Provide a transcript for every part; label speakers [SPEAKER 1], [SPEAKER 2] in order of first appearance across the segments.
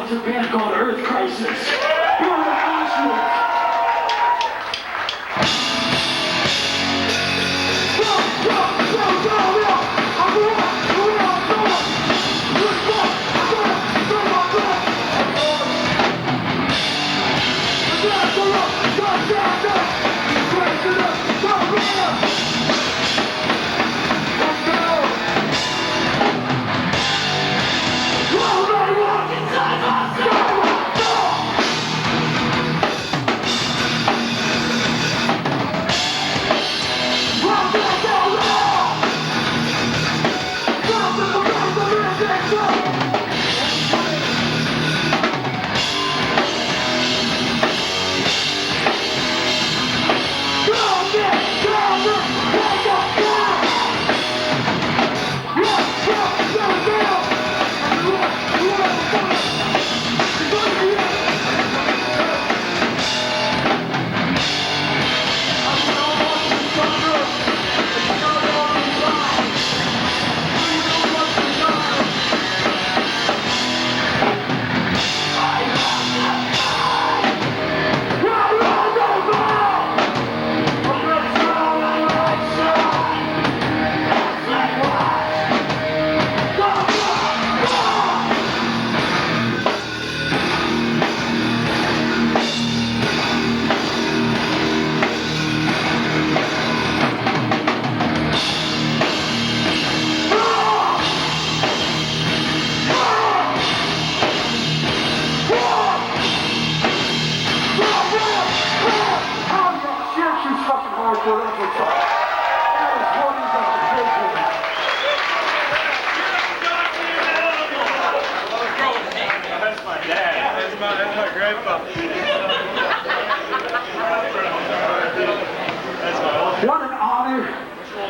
[SPEAKER 1] It's a band called Earth Crisis. You're the Ashland.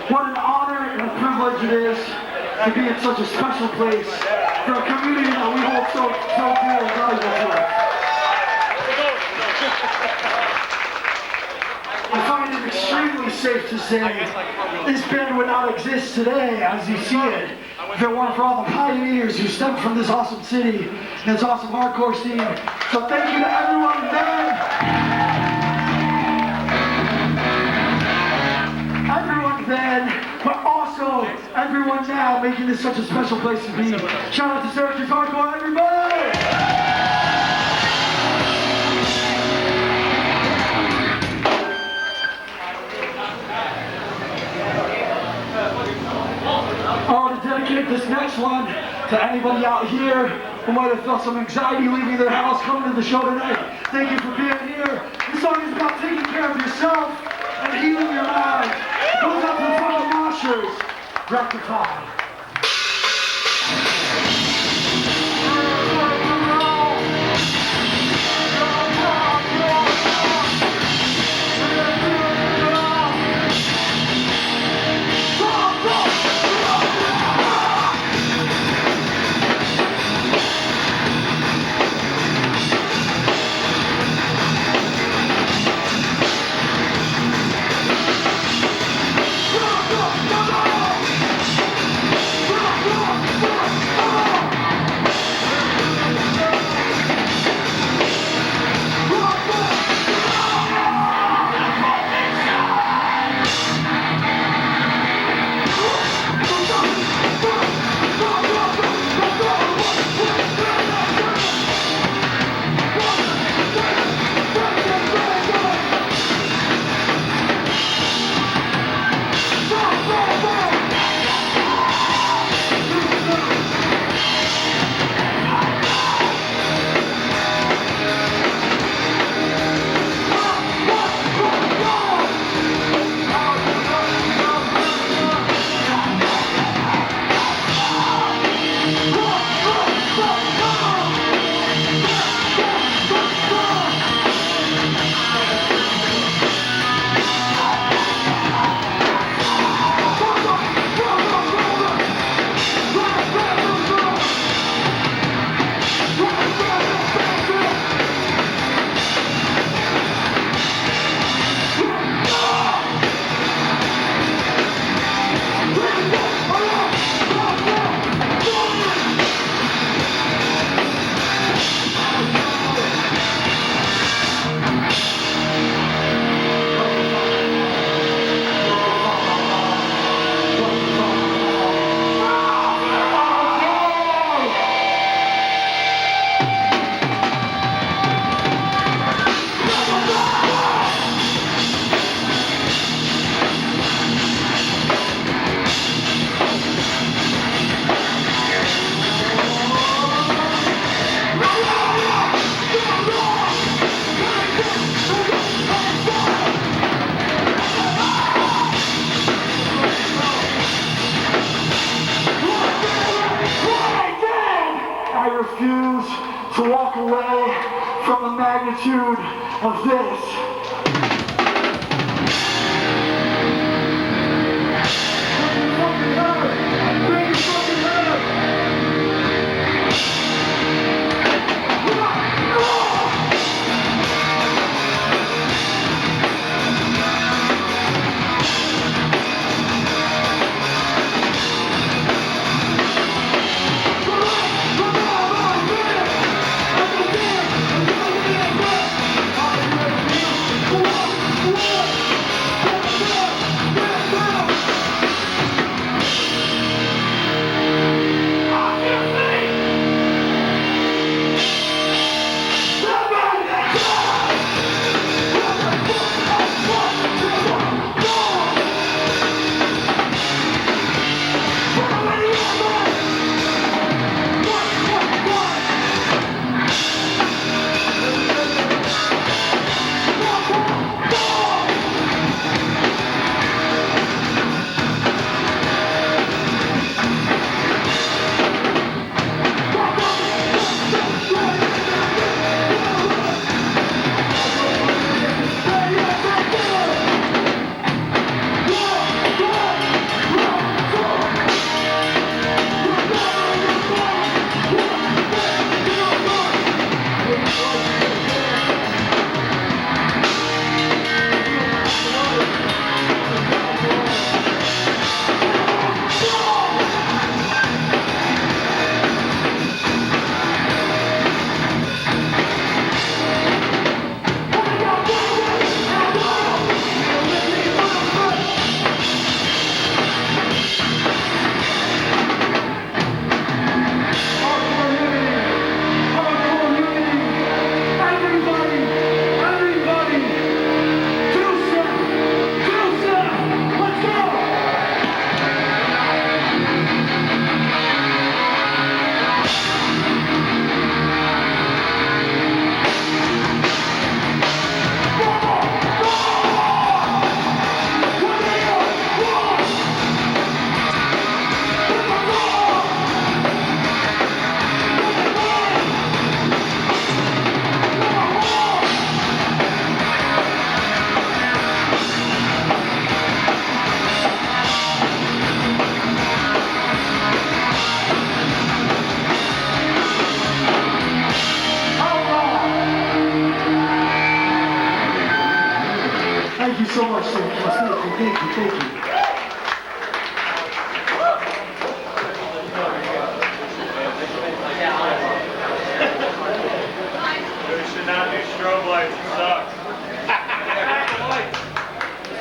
[SPEAKER 1] What an honor and a privilege it is to be in such a special place for a community that we hold so dear and valuable to us. I find it extremely safe to say this band would not exist today as you see it if it weren't for all the pioneers who stemmed from this awesome city and this awesome hardcore scene. So thank you to everyone then. Then, but also everyone now making this such a special place to be. Shout out to Syracuse Hardcore, everybody! I want to dedicate this next one to anybody out here who might have felt some anxiety leaving their house coming to the show tonight. Thank you for being here. This song is about taking care of yourself and healing your mind. It goes out to the fucking monsters. Rectify. I refuse to walk away from the magnitude of this. Thank you so much, Syracuse. Thank you.
[SPEAKER 2] We should not do strobe lights, it sucks.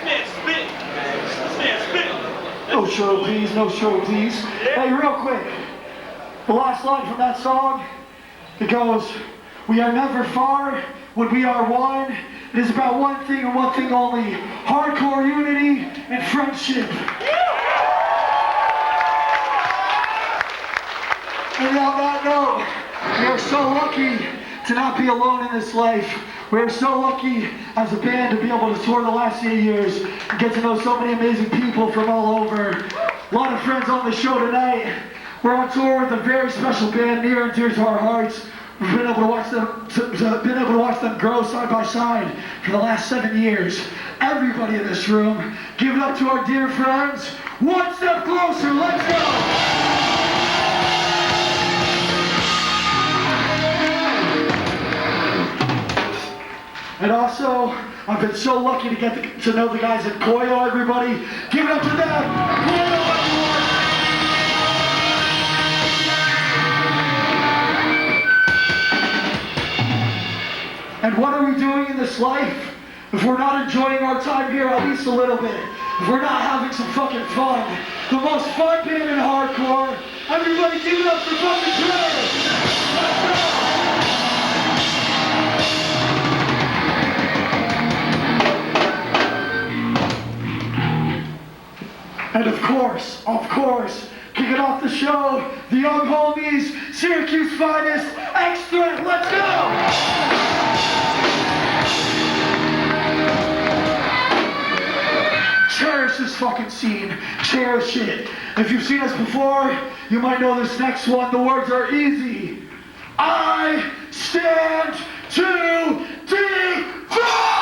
[SPEAKER 2] This man spit.
[SPEAKER 1] No show, please. Hey, real quick. The last line from that song, it goes, "We are never far when we are one. It is about one thing and one thing only, hardcore unity and friendship." And on that note, we are so lucky to not be alone in this life. We are so lucky as a band to be able to tour the last 8 years and get to know so many amazing people from all over. A lot of friends on the show tonight. We're on tour with a very special band near and dear to our hearts. We've been able to watch them grow side by side for the last 7 years. Everybody in this room, give it up to our dear friends. One step closer, let's go! And also, I've been so lucky to get to know the guys at Koyo, everybody. Give it up to them! Koyo, everyone! And what are we doing in this life if we're not enjoying our time here at least a little bit? If we're not having some fucking fun? The most fun band in hardcore. Everybody give it up for fucking Trevor! Let's go! And of course, kicking off the show, the young homies, Syracuse finest, Extra, let's go! Cherish this fucking scene, cherish it. If you've seen us before, you might know this next one. The words are easy. stand to default!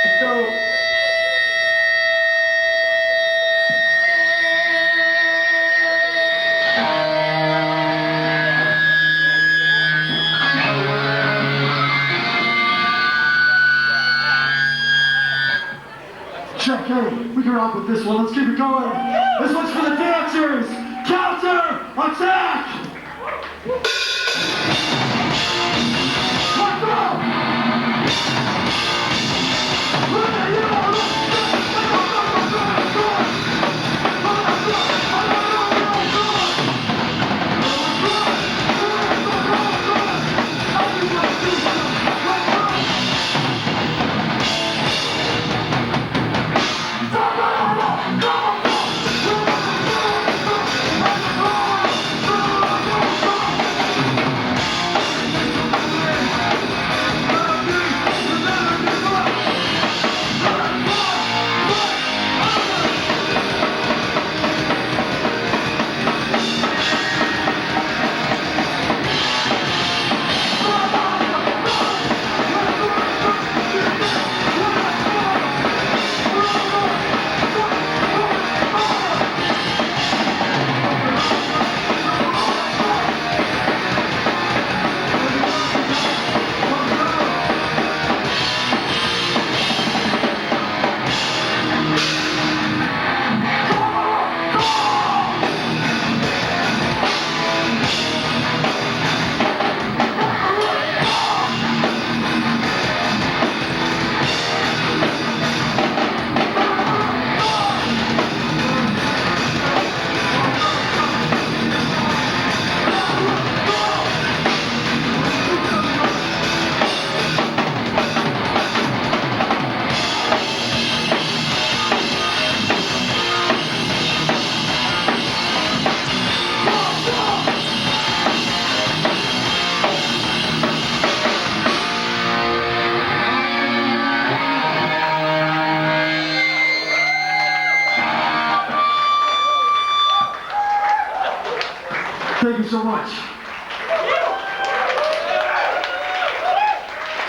[SPEAKER 1] Let's go! Check, hey, we can rock with this one. Let's keep it going. This one's for the dancers. Counter attack. Let's go.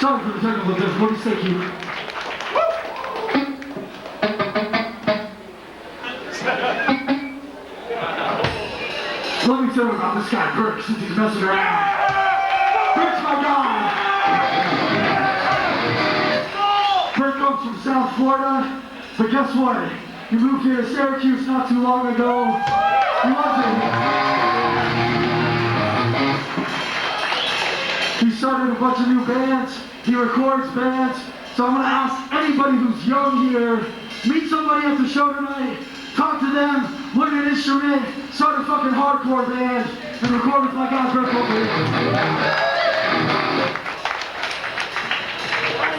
[SPEAKER 1] Sorry for the technical difficulties, thank you. Let me tell you about this guy, Burke, since he's messing around. Burke's my guy. Burke comes from South Florida, but guess what? He moved here to Syracuse not too long ago. He wasn't. He started a bunch of new bands. He records bands. So I'm gonna ask anybody who's young here, meet somebody at the show tonight, talk to them, learn an instrument, start a fucking hardcore band, and record with my guy Burke over here.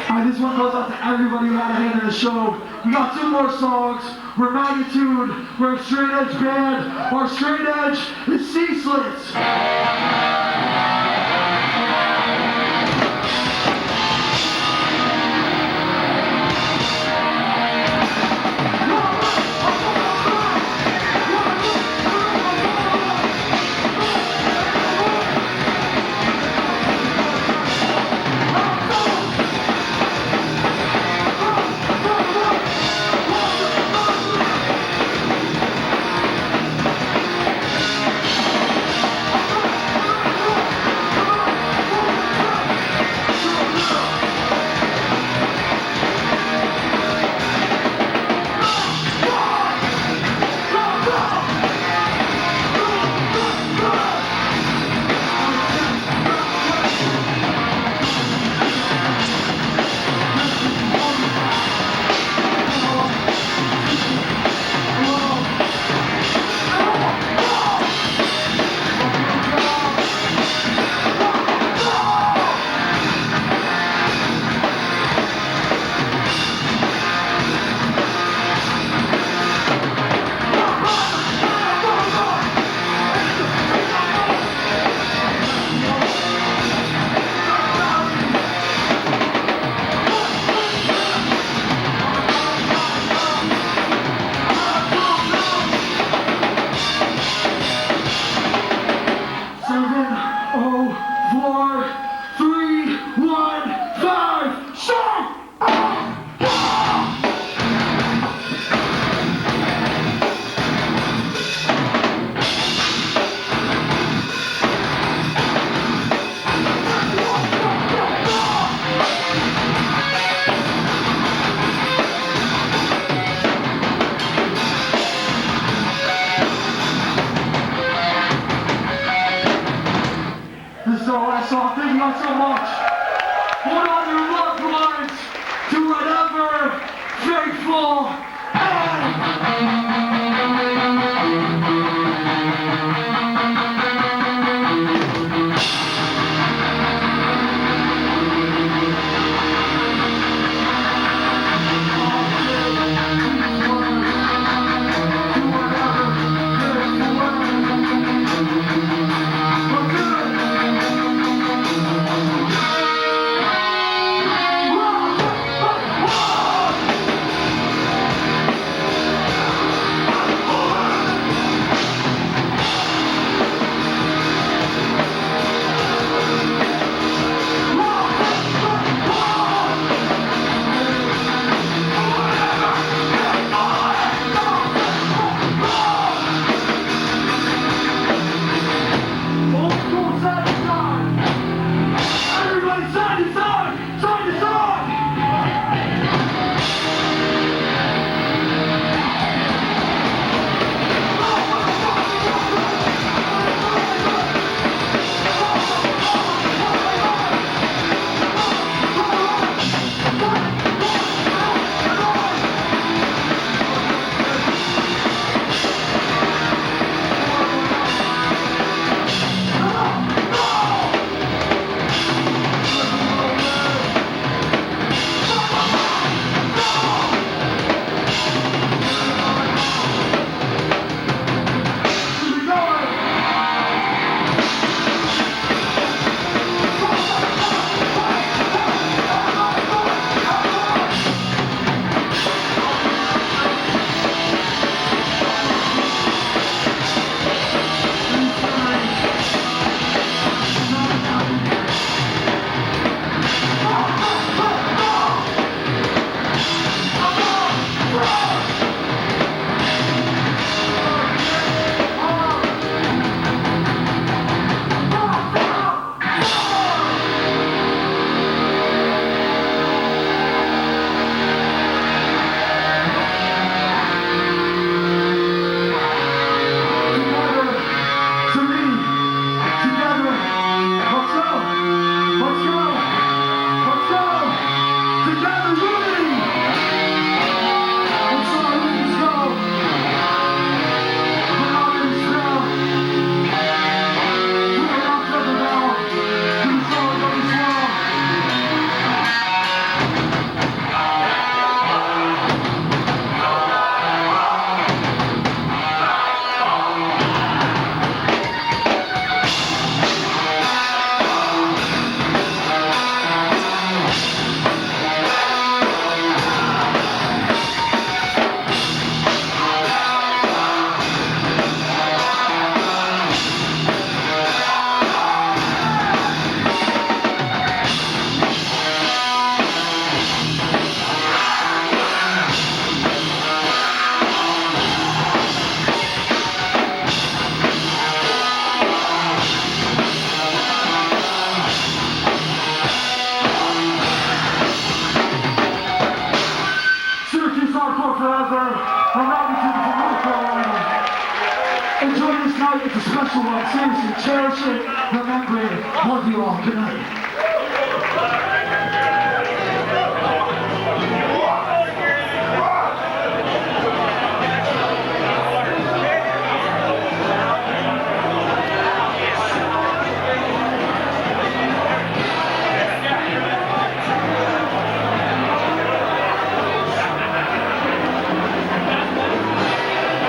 [SPEAKER 1] Alright, this one goes out to everybody who had a hand in the show. We got 2 more songs. We're Magnitude. We're a straight edge band. Our straight edge is ceaseless. special one. Seriously, cherish it, remember it. Love you all. Good night.